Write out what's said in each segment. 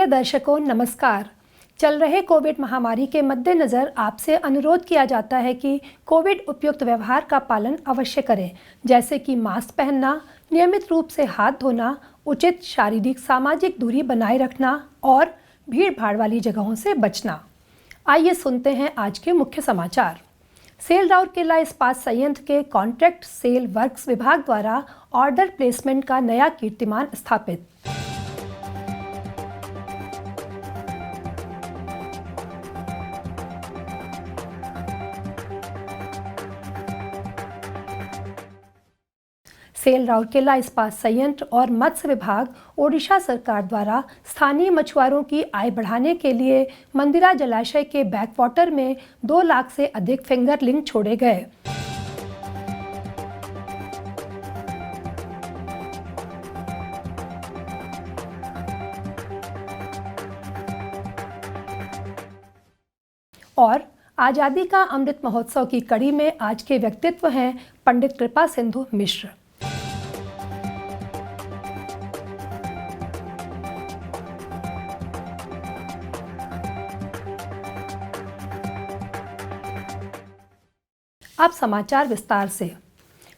प्रिय दर्शकों नमस्कार। चल रहे कोविड महामारी के मद्देनज़र आपसे अनुरोध किया जाता है कि कोविड उपयुक्त व्यवहार का पालन अवश्य करें, जैसे कि मास्क पहनना, नियमित रूप से हाथ धोना, उचित शारीरिक सामाजिक दूरी बनाए रखना और भीड़ भाड़ वाली जगहों से बचना। आइए सुनते हैं आज के मुख्य समाचार। सेल राउरकेला इस्पात संयंत्र के कॉन्ट्रैक्ट सेल वर्क्स विभाग द्वारा ऑर्डर प्लेसमेंट का नया कीर्तिमान स्थापित। सेल राउरकेला इस्पात संयंत्र और मत्स्य विभाग ओडिशा सरकार द्वारा स्थानीय मछुआरों की आय बढ़ाने के लिए मंदिरा जलाशय के बैकवाटर में 2 लाख से अधिक फिंगरलिंग छोड़े गए। और आज़ादी का अमृत महोत्सव की कड़ी में आज के व्यक्तित्व हैं पंडित कृपा सिंधु मिश्र। अब समाचार विस्तार से।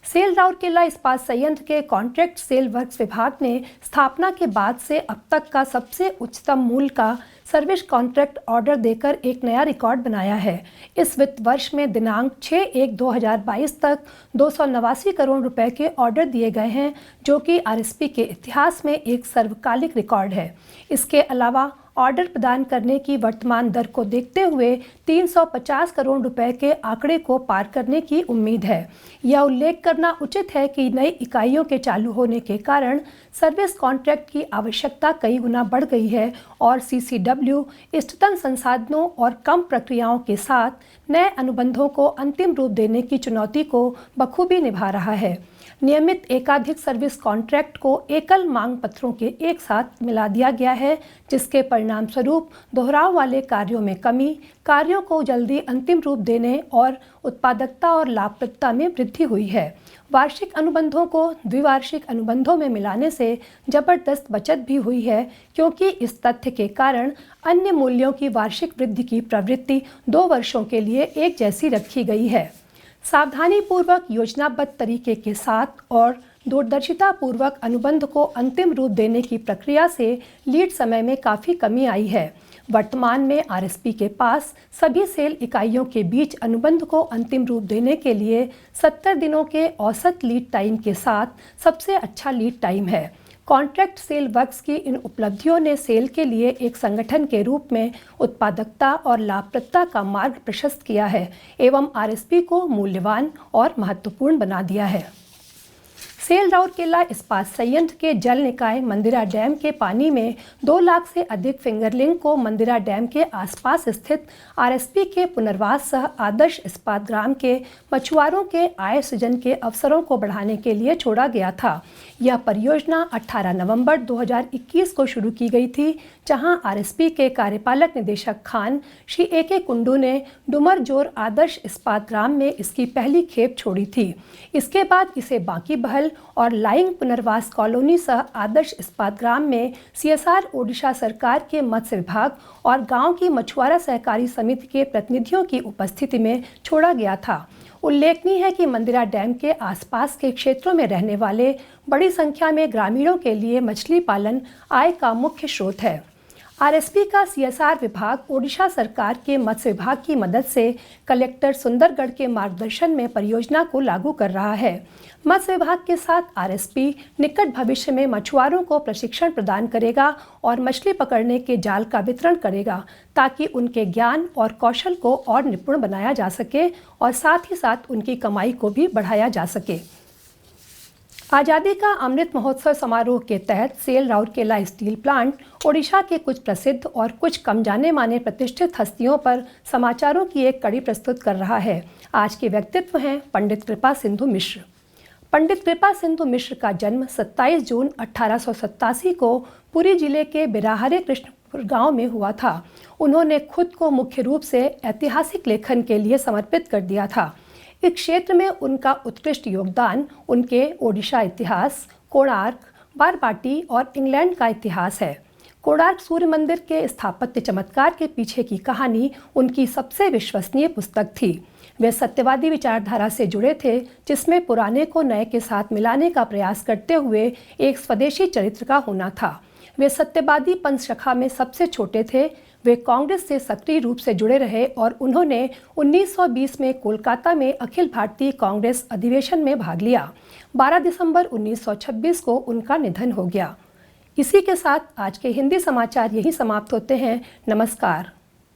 सेल राउरकेला इस्पात संयंत्र के कॉन्ट्रैक्ट सेल वर्क्स विभाग ने स्थापना के बाद से अब तक का सबसे उच्चतम मूल्य का सर्विस कॉन्ट्रैक्ट ऑर्डर देकर एक नया रिकॉर्ड बनाया है। इस वित्त वर्ष में दिनांक 6/1/2022 तक 289 करोड़ रुपए के ऑर्डर दिए गए हैं, जो कि आरएसपी के इतिहास में एक सर्वकालिक रिकॉर्ड है। इसके अलावा ऑर्डर प्रदान करने की वर्तमान दर को देखते हुए 350 करोड़ रुपए के आंकड़े को पार करने की उम्मीद है। यह उल्लेख करना उचित है कि नई इकाइयों के चालू होने के कारण सर्विस कॉन्ट्रैक्ट की आवश्यकता कई गुना बढ़ गई है और सीसीडब्ल्यू इष्टतम संसाधनों और कम प्रक्रियाओं के साथ नए अनुबंधों को अंतिम रूप देने की चुनौती को बखूबी निभा रहा है। नियमित एकाधिक सर्विस कॉन्ट्रैक्ट को एकल मांग पत्रों के एक साथ मिला दिया गया है, जिसके परिणाम स्वरूप दोहराव वाले कार्यों में कमी, कार्यों को जल्दी अंतिम रूप देने और उत्पादकता और लाभप्रदता में वृद्धि हुई है। वार्षिक अनुबंधों को द्विवार्षिक अनुबंधों में मिलाने से जबरदस्त बचत भी हुई है, क्योंकि इस तथ्य के कारण अन्य मूल्यों की वार्षिक वृद्धि की प्रवृत्ति 2 वर्षों के लिए एक जैसी रखी गई है। सावधानीपूर्वक योजनाबद्ध तरीके के साथ और दूरदर्शिता पूर्वक अनुबंध को अंतिम रूप देने की प्रक्रिया से लीड समय में काफ़ी कमी आई है। वर्तमान में आरएसपी के पास सभी सेल इकाइयों के बीच अनुबंध को अंतिम रूप देने के लिए 70 दिनों के औसत लीड टाइम के साथ सबसे अच्छा लीड टाइम है। कॉन्ट्रैक्ट सेल वर्क्स की इन उपलब्धियों ने सेल के लिए एक संगठन के रूप में उत्पादकता और लाभप्रदता का मार्ग प्रशस्त किया है एवं आरएसपी को मूल्यवान और महत्वपूर्ण बना दिया है। सेल राउरकेला इस्पात संयंत्र के जल निकाय मंदिरा डैम के पानी में 2 लाख से अधिक फिंगरलिंग को मंदिरा डैम के आसपास स्थित आरएसपी के पुनर्वास सह आदर्श इस्पात ग्राम के मछुआरों के आय सृजन के अवसरों को बढ़ाने के लिए छोड़ा गया था। यह परियोजना 18 नवंबर 2021 को शुरू की गई थी, जहां आरएसपी के कार्यपालक निदेशक खान श्री ए.के. कुंडू ने डुमरजोर आदर्श इस्पात ग्राम में इसकी पहली खेप छोड़ी थी। इसके बाद इसे बांकी बहल और लाइंग पुनर्वास कॉलोनी सह आदर्श इस्पात ग्राम में सीएसआर ओडिशा सरकार के मत्स्य विभाग और गांव की मछुआरा सहकारी समिति के प्रतिनिधियों की उपस्थिति में छोड़ा गया था। उल्लेखनीय है कि मंदिरा डैम के आसपास के क्षेत्रों में रहने वाले बड़ी संख्या में ग्रामीणों के लिए मछली पालन आय का मुख्य स्रोत है। आरएसपी का सीएसआर विभाग ओडिशा सरकार के मत्स्य विभाग की मदद से कलेक्टर सुंदरगढ़ के मार्गदर्शन में परियोजना को लागू कर रहा है। मत्स्य विभाग के साथ आरएसपी निकट भविष्य में मछुआरों को प्रशिक्षण प्रदान करेगा और मछली पकड़ने के जाल का वितरण करेगा, ताकि उनके ज्ञान और कौशल को और निपुण बनाया जा सके और साथ ही साथ उनकी कमाई को भी बढ़ाया जा सके। आज़ादी का अमृत महोत्सव समारोह के तहत सेल राउरकेला स्टील प्लांट ओडिशा के कुछ प्रसिद्ध और कुछ कम जाने माने प्रतिष्ठित हस्तियों पर समाचारों की एक कड़ी प्रस्तुत कर रहा है। आज के व्यक्तित्व हैं पंडित कृपा सिंधु मिश्र। पंडित कृपा सिंधु मिश्र का जन्म 27 जून 1887 को पुरी जिले के बिराहरे कृष्णपुर गांव में हुआ था। उन्होंने खुद को मुख्य रूप से ऐतिहासिक लेखन के लिए समर्पित कर दिया था। इस क्षेत्र में उनका उत्कृष्ट योगदान उनके ओडिशा इतिहास, कोणार्क, बारबाटी और इंग्लैंड का इतिहास है। कोणार्क सूर्य मंदिर के स्थापत्य चमत्कार के पीछे की कहानी उनकी सबसे विश्वसनीय पुस्तक थी। वे सत्यवादी विचारधारा से जुड़े थे, जिसमें पुराने को नए के साथ मिलाने का प्रयास करते हुए एक स्वदेशी चरित्र का होना था। वे सत्यवादी पंथ शाखा में सबसे छोटे थे। वे कांग्रेस से सक्रिय रूप से जुड़े रहे और उन्होंने 1920 में कोलकाता में अखिल भारतीय कांग्रेस अधिवेशन में भाग लिया। 12 दिसंबर 1926 को उनका निधन हो गया। इसी के साथ आज के हिंदी समाचार यही समाप्त होते हैं। नमस्कार।